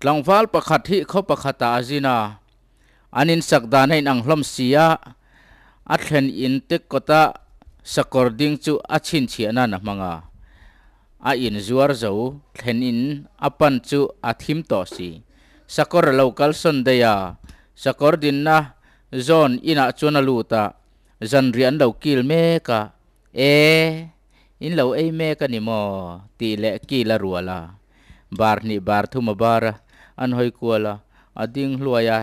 หลังฟ้าประคัดที่เขาประคัดตาจีนาอันนินสักดานให้อังลมเสียอัดเห็นอินเตกก็ตาสกอร์ดิ้งจูอัดชินเชียนั่นมังอาอินจวร์เจ้าเห็นอินอปันจูอัดหิมต่อสีสกอร์โลกัลสันเดียสกอร์ดินนะจอนอินาจวนลูตาจันเรียนเรากิลเมกะอินเราเมกะนิโมตีเละกิลรัวละบาร์นี่บาร์ทุมาบาร์อันหอยกัวละอดิ้งลัวยา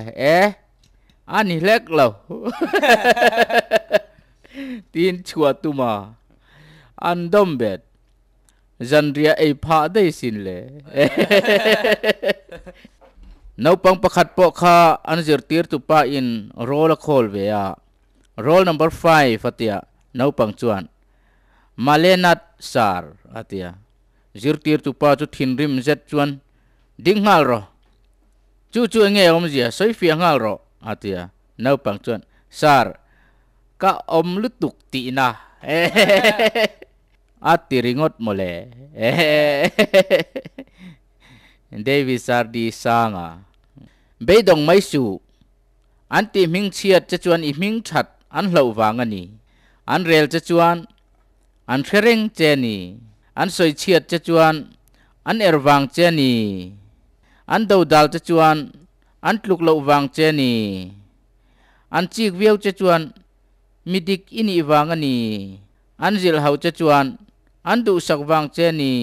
อันนี้เล็กเราตีนชัวตุมาอันดมเบ็ดจันเรียพาได้สินเลยนปังประคัดปอกข้าอันจิรตีร์ตุปาอินโรลโคลเวียโรลนัมเบอร์5ฟัตยานปังจวนมาเลนัดซาร์อัตยาจิรตีร์ตุปาจุดหินริมเจ็ดจวนดิ้งฮัลโรจู่เงี้ยอมเสียสวยฟีฮัลโรอัตยานปังจวนซาร์ก็อมลุตุกตีนะอัตติริงอดโมเลเดวิสาร์ดีสังาเบดงไม่สู้อันที่มิงเชียดจะจวนอีมิงชัดอันเหลววางันนี่อันเรลจะจวนอันเชริงเจนี่อันสวยเชียดจะจวนอันวางเจนี่อันดาวดัลจะจวนอันลุกเหลววางเจนี่อันจีกเวียวจะจวนมิดิกอินีวางันนี่อันจิลเฮาจะจวนอันดูสักวางเจนี่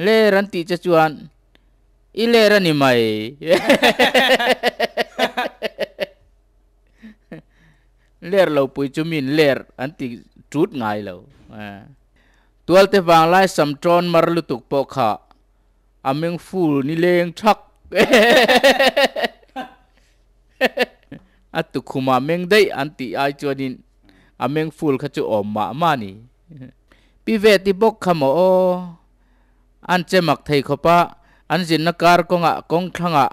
เลรันติจะจวนอีเลรันิไม่เลรเราปุยจุมินเลรอันติจุดง่ายเราตัวเตวางไล่สัมจรมารลุตุกปอกขาอเมงฟูนี่เลงชักอัตุคุมาเมงได้อันติไอจวนินอเมงฟูลขจุอมมานี่พิเวติบกขโมอันเจมักไทยขปะอันจินนักการกงะกงทังะ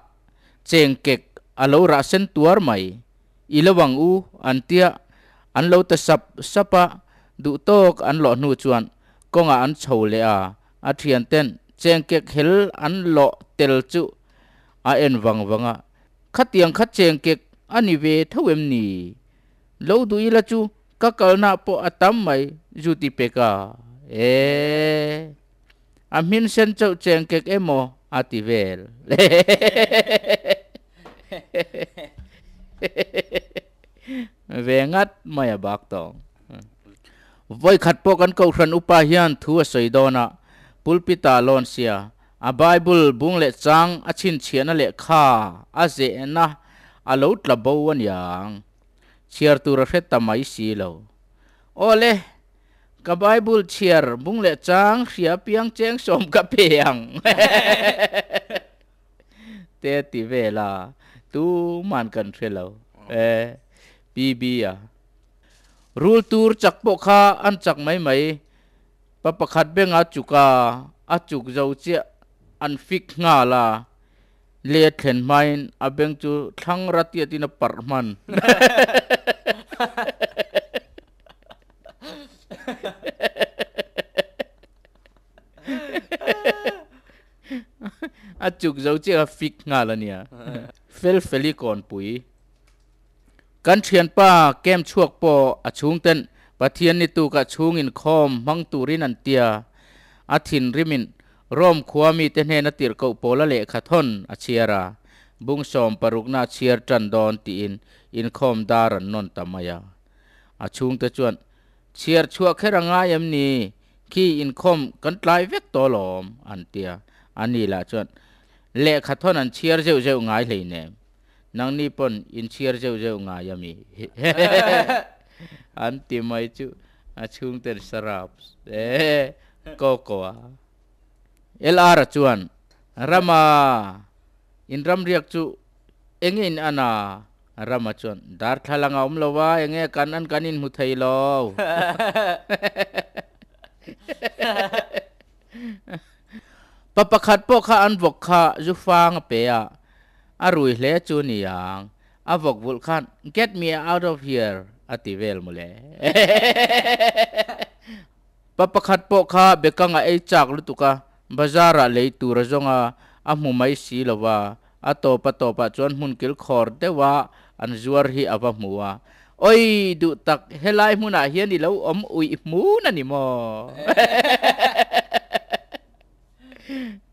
เจงเก็กอโลราเซนตัวร์ใหม่อีละวังอูอันเตียอันโลตสับสับะดูโตกอันหล่อนูจวนกงะอันโฉเลอาเทียนเต้นเจงเก็กเฮลอันหล่อเตลจุอาเอ็นวังะขัดเตียงขัดเจงเก็กอันนิเวทเวมนีโลดูอีละจูกักลนาปออัตมไม่จุติเปกาอามินเซนเจ้าเจงเก็กโมอาติเวลเวงัดไม่บักตองไว้ขัดปอกันเกาครันอุปาหิยันทัวสวยดอนะปุลปิตาลอนเสียอาไบเบิลบุงเล็จังอาชินเชียนเล็ข้าอาเจนะอาลุตละบวันยังเชียร์ตัวเรตตาไม่สีเลวโอเล่กับไบเบิลเชียร์บุงเล็จังเสียเพียงเจงสมกับเพียงเตติเวลาตูมันกันเทลาวปีบีรูลตูร์จักปกขาอันจักไม่ปะปะขัดเบงอาจุกาอาจุกเจ้าเจ้าอันฟิกงาลาเลียเห็นไมน์อาเบงจูทั้งรัตยตินปาร์มันอาจุกเจ้าเจ้าฟิกงาลาเนี่ยเฟลิกอนปุยกันเชียนป้าแก้มชวกปออาชุงเต้นปะเทียนนิตูกะชุงอินคอมมังตูรินันเตียอาทินริมินร่วมขวามีเตเนนติรกโปละเลขทนอาเชียราบุงสอมปรุกนาเชียร์จันดอนตีอินคอมดารันนนตามายาอาชุงตะจวนเชียร์ชัวแค่รังายมนีขี้อินคอมกันไลเวกตอลอมอันเตียอันนี้ละจวนเลขทนอันเชียร์เจ้าง่ายเลยเนี่ยนังนี่ปนอินเชียร์เจ้าง่ายมีอันที่ไม่จูอาชุงเตอร์สราบโกโก้เอลอาร์จวนรามาอินรำเรียกจูเองอินอานารามาจวนดาร์ทลังเอามลวาเองกันอินหุทัยลาวปะปะขัดปอกข้าอันบกข้าจุฟังเปียอารุยเละจูนี่ยังอาบอกบุลขัน get me out of here อติเวลมุเลปะปะขัดปอกข้าเบกังไอจากลุตุกะบาซาระเลยตูระจงอา a mu mai si lawa a to pa chuan mun kil khor dewa an zuar hi awa muwa oi du tak helai muna hian ni lo ui mu na ni mo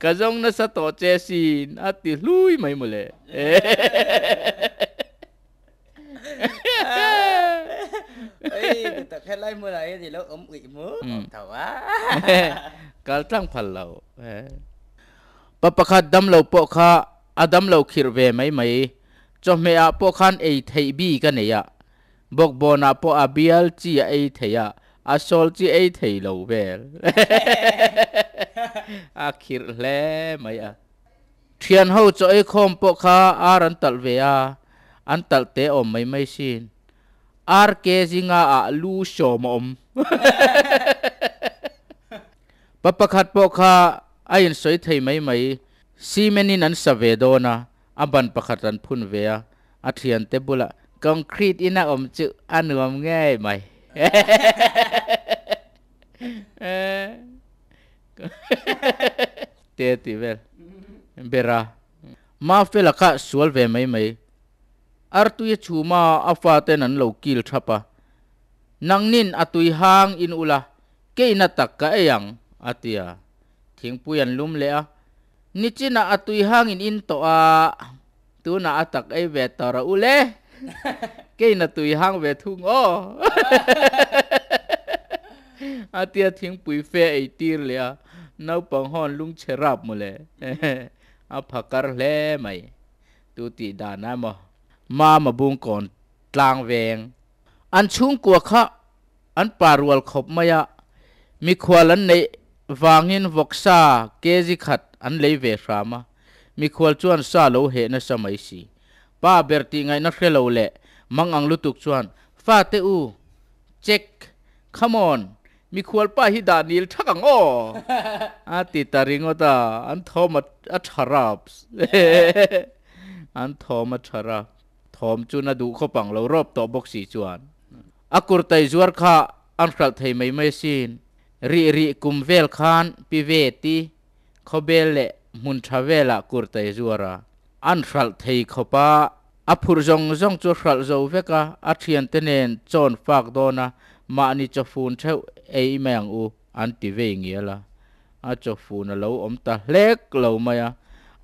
kazong na sa to che sin at ti lui mai mule ê tự hết lấy mưa này thì nó ốm ị mưa thầu á kal tang phal lo papakhat dam lo po kha adam lo khir ve mai mai cho me a po khan ei thei bi ka ne ya bok bona po a bial chi ei thei ya a sol chi ei thei lo vel a khir le mai a thian ho cho ei khom po kha aran tal ve a an tal te om mai mai sin ar ke zinga a lu shom om papakhat po kha ain soi thei mai mai simenin an savedona aban pakhatan phun ve a thian te bula concrete ina om chu anuam ngai mai te ti vel bera ma fela ka sual ve mai mai artui chuma afa ten an lo kil thapa nangnin atui hang in ula keina tak ka eyang atia thingpuyan lum le a nichina atui hang in to a tuna atak ei ve tora ule keina tui hang ve thung o atia thingpui fe ei tir le a nau pang hon lung cherap mule a phakar hle mai tu ti dana mo ma bung kon tlang veng an chung kwa kha an parwal khop maya mi khwalan nei wangin voksa keji khat an lei ve rama mi khwal chuan sa lo he na samai si pa berti ngai na khelo le mangang lutuk chuan fa te u check come on mi khwal pa hi danil thakang o ati taringota an thoma atharap an thoma thara thom chuna du kho pang lo rop to box si chuan akur tai zuar kha an khal thei mai mai sin ri kum vel khan pi ve ti khobel le mun thavela kur tai zuara an khal thei khopa aphur zong chu khal zo veka athian tenen chon fak dona ma ni cho phun theu ei mang u an ti ve ngiala a cho phun lo om ta lek lo maya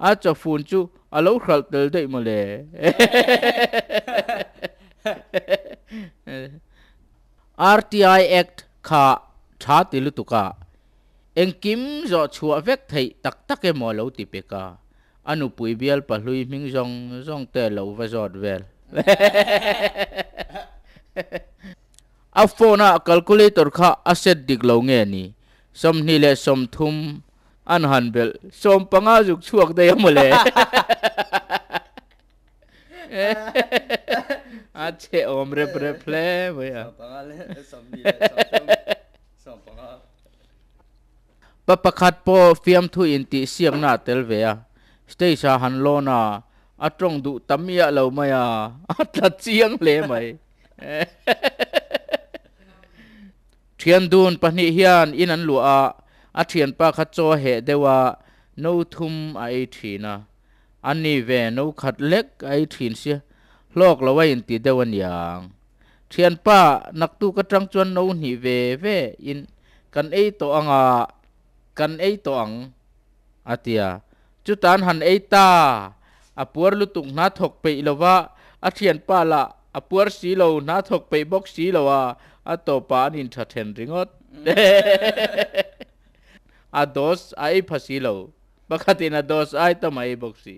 a cho phun chu alo khal tel dei mole RTI Act kha tha tilu tuka engkim zo chua vek thei tak tak e mo lo ti peka anu pui bial pahlui ming zong te lo va zot vel a phone a calculator kha asset dik lo nge ni som ni le som thum an han bel som panga juk chuak de amole a che omre preple boya papakhat po fiam thu in ti siang na tel ve a station han lona atong du tamia lo maya atla chiang le mai thian dun pani hian in an lu a thian pa kha cho he dewa no thum ai thina ani ve no khat lek ai thin sia lok lawai in ti dewan yang thian pa naktu ka tang chuan no ni ve in kan ei to anga kan ei to ang atia chutan han ei ta apuar lutuk na thok pe lowa a thian pa la apuar si lo na thok pe box si lowa a to pa nin tha then ringot a dos ai phasi lo bakatina dos ai to mai boxi